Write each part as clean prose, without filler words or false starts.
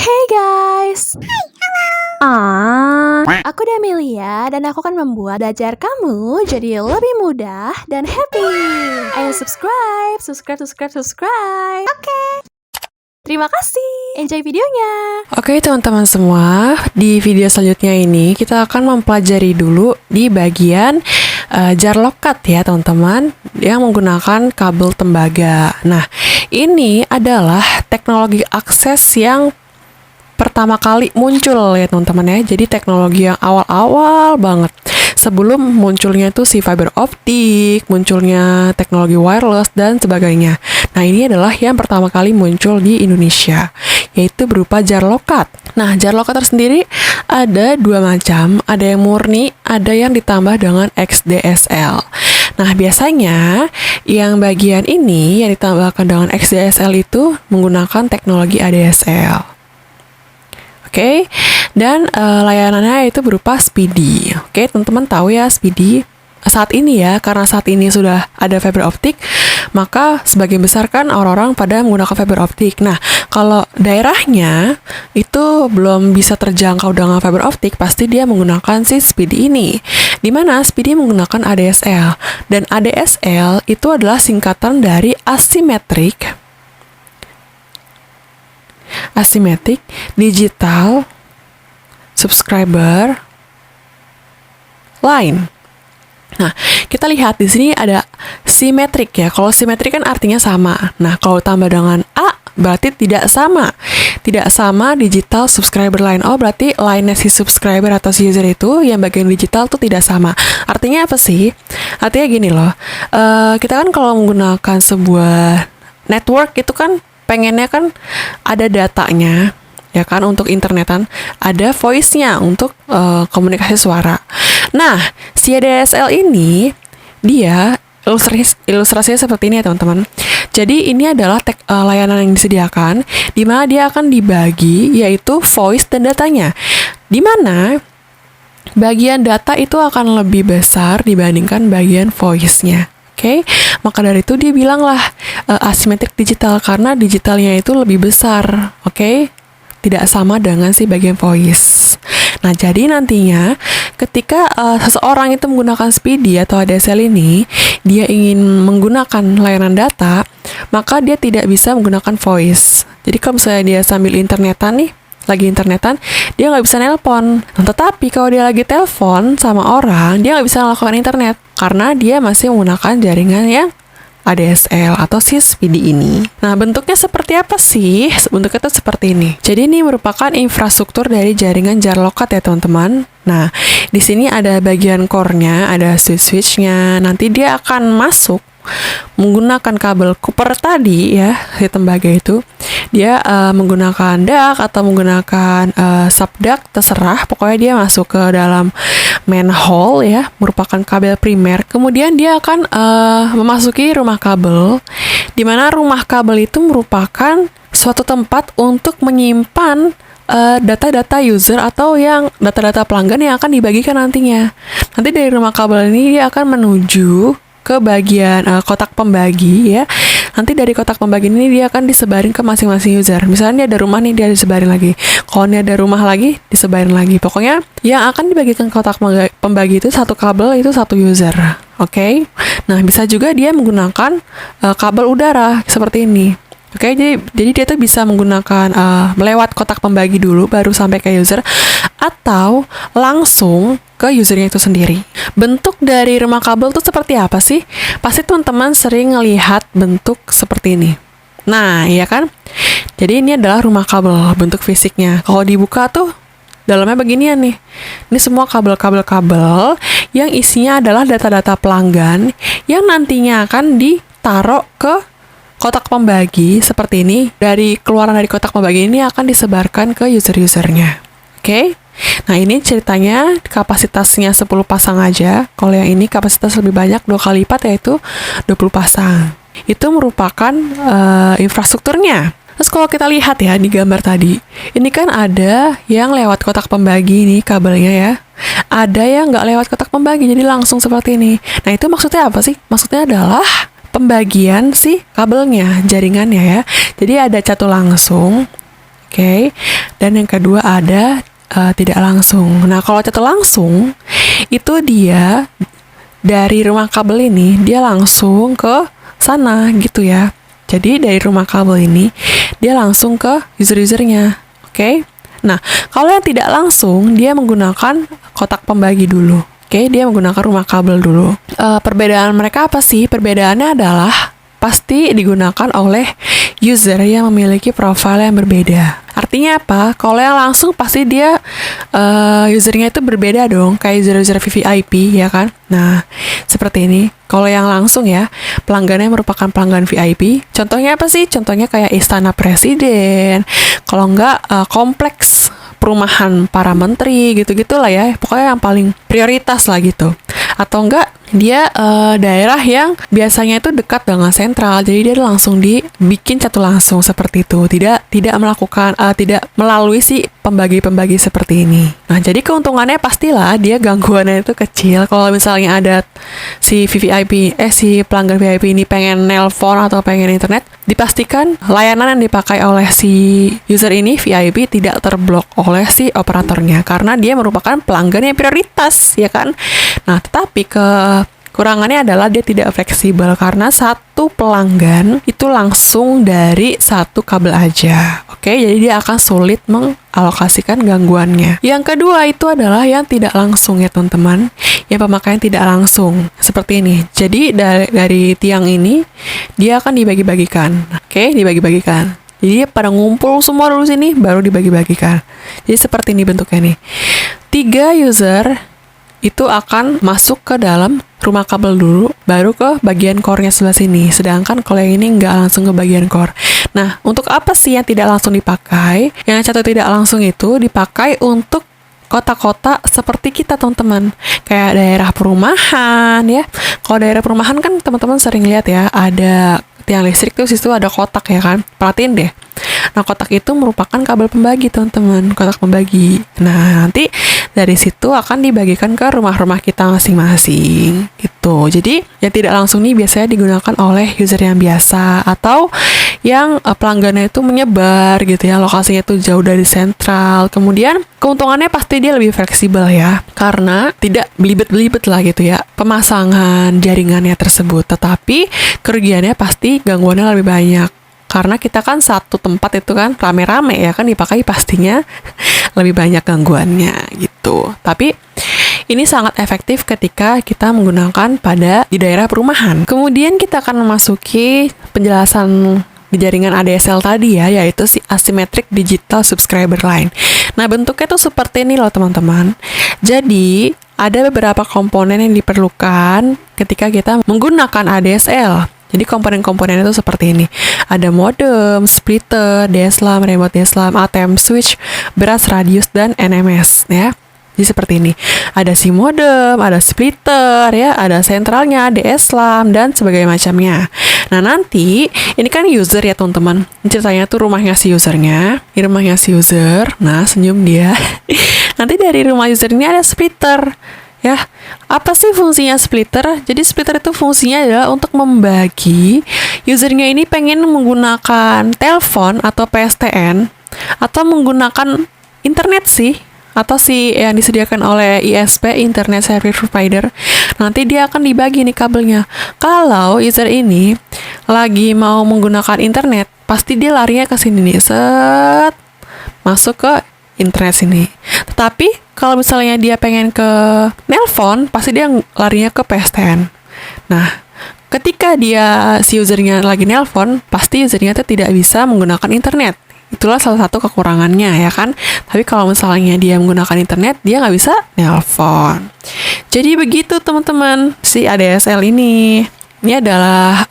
Hey guys. Aku Damelia dan aku akan membuat belajar kamu jadi lebih mudah dan happy. Ayo subscribe. Oke. Terima kasih. Enjoy videonya. Oke teman-teman semua, di video selanjutnya ini kita akan mempelajari dulu di bagian jar lokat ya teman-teman, yang menggunakan kabel tembaga. Nah, ini adalah teknologi akses yang pertama kali muncul ya teman-teman ya. Jadi teknologi yang awal-awal banget. Sebelum munculnya itu si fiber optik, munculnya teknologi wireless dan sebagainya. Nah, ini adalah yang pertama kali muncul di Indonesia, yaitu berupa jar lokat. Nah, jar lokat tersendiri ada dua macam, ada yang murni, ada yang ditambah dengan XDSL. Nah, biasanya yang bagian ini yang ditambahkan dengan XDSL itu menggunakan teknologi ADSL. Oke, dan layanannya itu berupa Speedy. Oke, teman-teman tahu ya Speedy saat ini ya, karena saat ini sudah ada fiber optik, maka sebagian besar kan orang-orang pada menggunakan fiber optik. Nah, kalau daerahnya itu belum bisa terjangkau dengan fiber optik, pasti dia menggunakan si Speedy ini. Di mana Speedy menggunakan ADSL, dan ADSL itu adalah singkatan dari Asymmetric Digital Subscriber Line. Nah, kita lihat di sini ada simetrik ya. Kalau simetrik kan artinya sama. Nah, kalau tambah dengan A berarti tidak sama. Tidak sama digital subscriber line. Oh, berarti line-nya si subscriber atau si user itu yang bagian digital tuh tidak sama. Artinya apa sih? Artinya gini loh. Kita kan kalau menggunakan sebuah network itu kan pengennya kan ada datanya, ya kan, untuk internetan, ada voice-nya untuk komunikasi suara. Nah, si ADSL ini, dia ilustrasinya seperti ini ya teman-teman. Jadi ini adalah layanan yang disediakan, di mana dia akan dibagi, yaitu voice dan datanya. Di mana bagian data itu akan lebih besar dibandingkan bagian voice-nya. Oke, maka dari itu dia bilanglah asymmetric digital, karena digitalnya itu lebih besar, oke? Tidak sama dengan si bagian voice. Nah, jadi nantinya ketika seseorang itu menggunakan Speedy atau ADSL ini, dia ingin menggunakan layanan data, maka dia tidak bisa menggunakan voice. Jadi kalau misalnya dia sambil internetan nih, lagi internetan, dia nggak bisa nelpon. Nah, tetapi kalau dia lagi telepon sama orang, dia nggak bisa melakukan internet karena dia masih menggunakan jaringan yang ADSL atau si Speedy ini. Nah, bentuknya seperti apa sih? Bentuknya itu seperti ini. Jadi ini merupakan infrastruktur dari jaringan jar lokat ya teman-teman. Nah, di sini ada bagian core-nya, ada switch-nya. Nanti dia akan masuk menggunakan kabel Cooper tadi ya, si tembaga itu. Dia menggunakan duct atau menggunakan subduct, terserah. Pokoknya dia masuk ke dalam manhole ya, merupakan kabel primer. Kemudian dia akan memasuki rumah kabel, di mana rumah kabel itu merupakan suatu tempat untuk menyimpan data-data user atau yang data-data pelanggan yang akan dibagikan nantinya. Nanti dari rumah kabel ini dia akan menuju ke bagian kotak pembagi ya. Nanti dari kotak pembagi ini dia akan disebarin ke masing-masing user. Misalnya dia ada rumah nih, dia disebarin lagi. Kalau dia ada rumah lagi, disebarin lagi. Pokoknya yang akan dibagikan ke kotak pembagi itu satu kabel, itu satu user. Oke? Nah, bisa juga dia menggunakan kabel udara seperti ini. Oke, jadi dia tuh bisa menggunakan melewat kotak pembagi dulu baru sampai ke user, atau langsung ke usernya itu sendiri. Bentuk dari rumah kabel tuh seperti apa sih? Pasti teman-teman sering ngelihat bentuk seperti ini. Nah, iya kan? Jadi ini adalah rumah kabel bentuk fisiknya. Kalau dibuka tuh dalamnya beginian nih. Ini semua kabel-kabel yang isinya adalah data-data pelanggan yang nantinya akan ditaruh ke kotak pembagi seperti ini. Dari keluaran dari kotak pembagi ini akan disebarkan ke user-usernya. Oke? Nah, ini ceritanya kapasitasnya 10 pasang aja. Kalau yang ini kapasitas lebih banyak, 2 kali lipat, yaitu 20 pasang. Itu merupakan infrastrukturnya. Terus kalau kita lihat ya di gambar tadi, ini kan ada yang lewat kotak pembagi nih kabelnya ya. Ada yang nggak lewat kotak pembagi, jadi langsung seperti ini. Nah, itu maksudnya apa sih? Maksudnya adalah pembagian si kabelnya, jaringannya ya. Jadi ada catu langsung. Oke. Dan yang kedua ada tidak langsung. Nah, kalau chat langsung itu dia dari rumah kabel ini dia langsung ke sana gitu ya. Jadi dari rumah kabel ini dia langsung ke user-usernya. Oke? Nah, kalau yang tidak langsung dia menggunakan kotak pembagi dulu. Oke, dia menggunakan rumah kabel dulu. Perbedaan mereka apa sih? Perbedaannya adalah pasti digunakan oleh user yang memiliki profil yang berbeda. Artinya apa? Kalau yang langsung pasti dia usernya itu berbeda dong, kayak user-user VVIP ya kan? Nah, seperti ini. Kalau yang langsung ya, pelanggannya merupakan pelanggan VIP. Contohnya apa sih? Contohnya kayak Istana Presiden. Kalau enggak kompleks perumahan para menteri gitu-gitulah ya. Pokoknya yang paling prioritas lah gitu. Atau enggak dia daerah yang biasanya itu dekat dengan sentral, jadi dia langsung dibikin chat langsung seperti itu, tidak melakukan tidak melalui si pembagi-pembagi seperti ini. Nah, jadi keuntungannya pastilah dia gangguannya itu kecil. Kalau misalnya ada si si pelanggan VIP ini pengen nelpon atau pengen internet, dipastikan layanan yang dipakai oleh si user ini VIP tidak terblok oleh si operatornya karena dia merupakan pelanggan yang prioritas, ya kan? Nah, tetapi kekurangannya adalah dia tidak fleksibel karena satu pelanggan itu langsung dari satu kabel aja. Oke, jadi dia akan sulit mengalokasikan gangguannya. Yang kedua itu adalah yang tidak langsung ya teman-teman. Yang pemakaian tidak langsung. Seperti ini. Jadi dari tiang ini dia akan dibagi-bagikan. Oke, dibagi-bagikan. Jadi pada ngumpul semua dulu sini baru dibagi-bagikan. Jadi seperti ini bentuknya nih. 3 user itu akan masuk ke dalam rumah kabel dulu, baru ke bagian core-nya sebelah sini. Sedangkan kalau yang ini nggak langsung ke bagian core. Nah, untuk apa sih yang tidak langsung dipakai? Yang satu tidak langsung itu dipakai untuk kota-kota seperti kita, teman-teman. Kayak daerah perumahan, ya. Kalau daerah perumahan kan teman-teman sering lihat ya, ada tiang listrik tuh situ ada kotak ya kan. Perhatiin deh. Nah, kotak itu merupakan kabel pembagi, teman-teman. Kotak pembagi. Nah, nanti dari situ akan dibagikan ke rumah-rumah kita masing-masing gitu. Jadi yang tidak langsung nih biasanya digunakan oleh user yang biasa atau yang pelanggannya itu menyebar gitu ya, lokasinya itu jauh dari sentral. Kemudian keuntungannya pasti dia lebih fleksibel ya, karena tidak belibet-belibet lah gitu ya pemasangan jaringannya tersebut. Tetapi kerugiannya pasti gangguannya lebih banyak. Karena kita kan satu tempat itu kan rame-rame ya kan dipakai, pastinya lebih banyak gangguannya gitu. Tapi ini sangat efektif ketika kita menggunakan di daerah perumahan. Kemudian kita akan memasuki penjelasan di jaringan ADSL tadi ya, yaitu si Asymmetric Digital Subscriber Line. Nah, bentuknya tuh seperti ini loh teman-teman. Jadi ada beberapa komponen yang diperlukan ketika kita menggunakan ADSL. Jadi komponen-komponen itu seperti ini. Ada modem, splitter, DSLAM, remote DSLAM, ATM switch, beras radius, dan NMS ya. Jadi seperti ini. Ada si modem, ada splitter ya, ada sentralnya, DSLAM, dan sebagainya macamnya. Nah, nanti ini kan user ya teman-teman. Ceritanya tuh rumahnya si usernya. Ini rumahnya si user. Nah, senyum dia. Nanti dari rumah user ini ada splitter. Ya, apa sih fungsinya splitter? Jadi splitter itu fungsinya adalah untuk membagi usernya ini pengen menggunakan telepon atau PSTN atau menggunakan internet sih, atau si yang disediakan oleh ISP, Internet Service Provider. Nanti dia akan dibagi nih kabelnya. Kalau user ini lagi mau menggunakan internet, pasti dia larinya ke sini nih, set masuk ke internet sini. Tetapi kalau misalnya dia pengen ke nelpon, pasti dia larinya ke PSTN. Nah, ketika si usernya lagi nelpon, pasti usernya itu tidak bisa menggunakan internet. Itulah salah satu kekurangannya ya kan. Tapi kalau misalnya dia menggunakan internet, dia nggak bisa nelpon. Jadi begitu teman-teman si ADSL ini. Ini adalah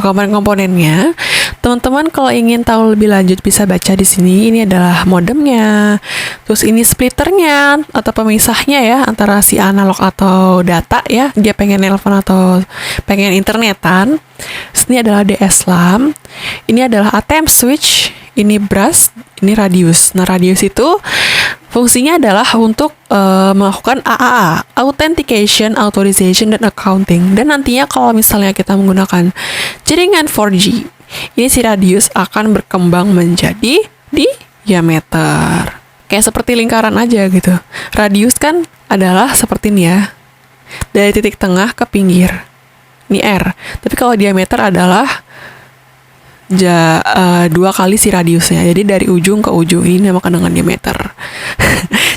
komponen-komponennya. Teman-teman kalau ingin tahu lebih lanjut bisa baca di sini. Ini adalah modemnya. Terus ini splitternya atau pemisahnya ya antara si analog atau data ya. Dia pengen nelpon atau pengen internetan. Terus ini adalah DSLAM. Ini adalah ATM switch. Ini bus, ini radius. Nah, radius itu fungsinya adalah untuk melakukan AAA, Authentication, Authorization, dan Accounting. Dan nantinya kalau misalnya kita menggunakan jaringan 4G, ini si radius akan berkembang menjadi di diameter. Kayak seperti lingkaran aja gitu. Radius kan adalah seperti ini ya. Dari titik tengah ke pinggir. Ini R. Tapi kalau diameter adalah 2 kali si radiusnya. Jadi dari ujung ke ujung ini dinamakan dengan diameter.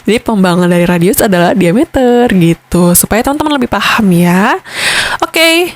Jadi pembangunan dari radius adalah diameter gitu. Supaya teman-teman lebih paham ya. Oke.